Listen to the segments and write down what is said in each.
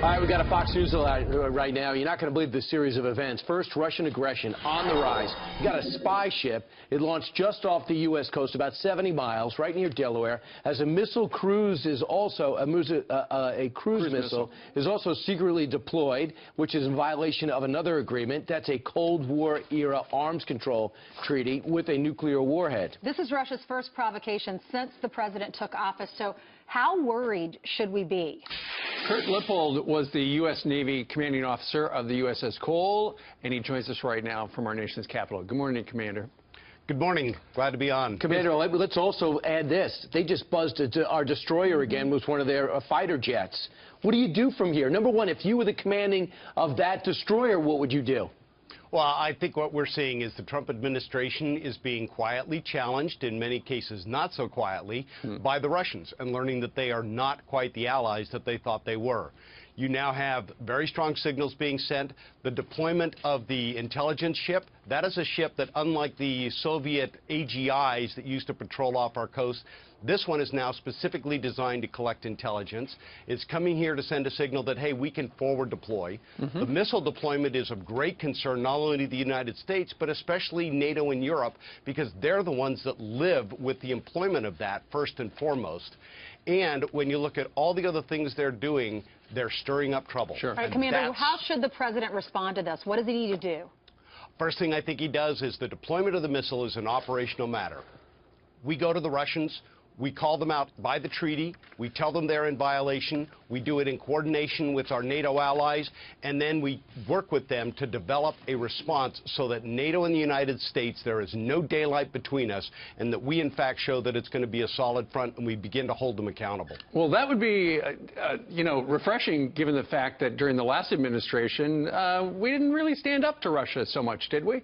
All right, we've got a Fox News alert right now. You're not going to believe the series of events. First, Russian aggression on the rise. You got a spy ship. It launched just off the U.S. coast, about 70 miles, right near Delaware. As a missile cruise is also a cruise missile is also secretly deployed, which is in violation of another agreement. That's a Cold War era arms control treaty with a nuclear warhead. This is Russia's first provocation since the president took office. So how worried should we be? Kurt Lippold was the U.S. Navy commanding officer of the USS Cole, and he joins us right now from our nation's capital. Good morning, Commander. Good morning. Glad to be on. Commander, let's also add this. They just buzzed our destroyer again with one of their fighter jets. What do you do from here? Number one, if you were the commanding of that destroyer, what would you do? Well, I think what we're seeing is the Trump administration is being quietly challenged, in many cases not so quietly, by the Russians, and learning that they are not quite the allies that they thought they were. You now have very strong signals being sent. The deployment of the intelligence ship, that is a ship that, unlike the Soviet AGIs that used to patrol off our coast, this one is now specifically designed to collect intelligence. It's coming here to send a signal that, hey, we can forward deploy. The missile deployment is of great concern, not only to the United States, but especially NATO and Europe, because they're the ones that live with the employment of that first and foremost. And when you look at all the other things they're doing, they're stirring up trouble. Sure. All right, Commander, how should the president respond to this? What does he need to do? First thing I think he does is the deployment of the missile is an operational matter. We go to the Russians. We call them out by the treaty. We tell them they're in violation. We do it in coordination with our NATO allies, and then we work with them to develop a response so that NATO and the United States, there is no daylight between us, and that we, in fact, show that it's going to be a solid front, and we begin to hold them accountable. Well, that would be, refreshing, given the fact that during the last administration, we didn't really stand up to Russia so much, did we?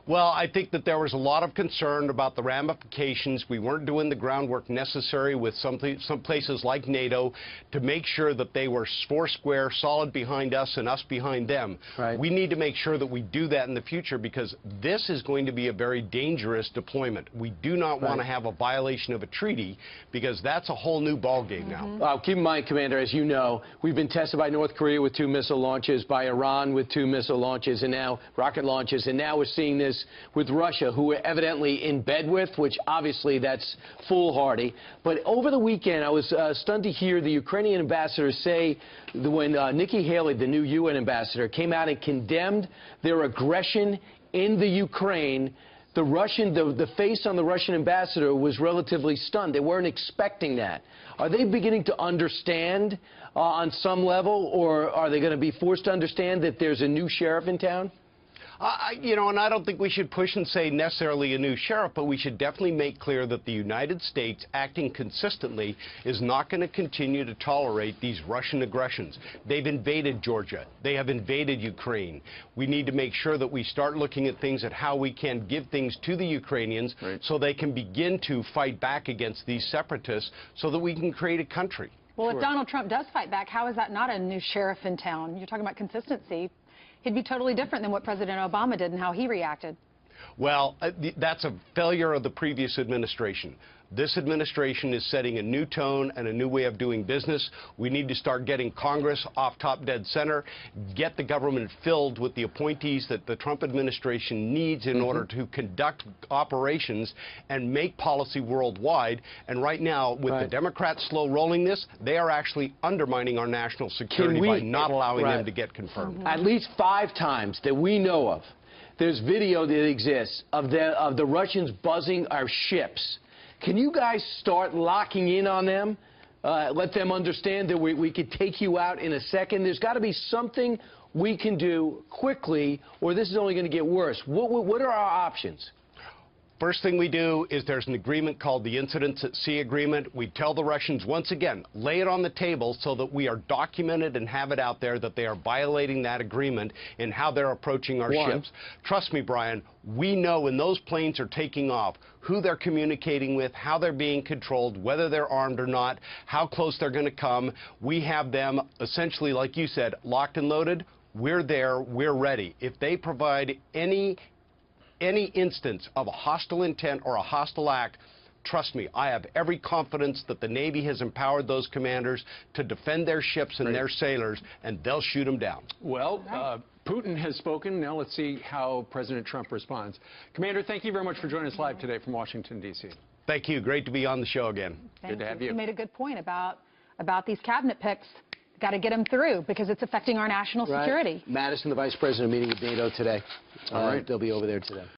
Well, I think that there was a lot of concern about the ramifications. We weren't doing the groundwork necessary with some places like NATO to make sure that they were foursquare, solid behind us and us behind them. Right. We need to make sure that we do that in the future, because this is going to be a very dangerous deployment. We do not want to have a violation of a treaty, because that's a whole new ballgame now. Keep in mind, Commander, as you know, we've been tested by North Korea with 2 missile launches, by Iran with 2 missile launches, and now rocket launches, and now we're seeing this with Russia, who we're evidently in bed with, which obviously that's foolhardy. But over the weekend, I was stunned to hear the Ukrainian ambassador say, when Nikki Haley, the new UN ambassador, came out and condemned their aggression in the Ukraine, the face on the Russian ambassador was relatively stunned. They weren't expecting that. Are they beginning to understand on some level, or are they going to be forced to understand that there's a new sheriff in town? And I don't think we should push and say necessarily a new sheriff, but we should definitely make clear that the United States, acting consistently, is not going to continue to tolerate these Russian aggressions. They've invaded Georgia. They have invaded Ukraine. We need to make sure that we start looking at things, at how we can give things to the Ukrainians so they can begin to fight back against these separatists, so that we can create a country. Well, if Donald Trump does fight back, how is that not a new sheriff in town? You're talking about consistency. He'd be totally different than what President Obama did and how he reacted. Well, that's a failure of the previous administration. This administration is setting a new tone and a new way of doing business. We need to start getting Congress off top dead center, get the government filled with the appointees that the Trump administration needs in order to conduct operations and make policy worldwide. And right now, with the Democrats slow rolling this, they are actually undermining our national security by not allowing them to get confirmed. At least 5 times that we know of, there's video that exists of the Russians buzzing our ships. Can you guys start locking in on them? Let them understand that we could take you out in a second. There's got to be something we can do quickly, or this is only going to get worse. What are our options? First thing we do is there's an agreement called the Incidents at Sea Agreement. We tell the Russians, once again, lay it on the table so that we are documented and have it out there that they are violating that agreement in how they're approaching our ships. Trust me, Brian, we know when those planes are taking off who they're communicating with, how they're being controlled, whether they're armed or not, how close they're going to come. We have them essentially, like you said, locked and loaded. We're there. We're ready. If they provide any instance of a hostile intent or a hostile act, Trust me, I have every confidence that the Navy has empowered those commanders to defend their ships and their sailors, and they'll shoot them down. Well, Putin has spoken. Now let's see how President Trump responds. Commander, thank you very much for joining us live today from Washington, D.C. Thank you. Great to be on the show again. Good to have you. You made a good point about these cabinet picks. Got to get them through because it's affecting our national security. Madison, the vice president, meeting with NATO today. All right. They'll be over there today.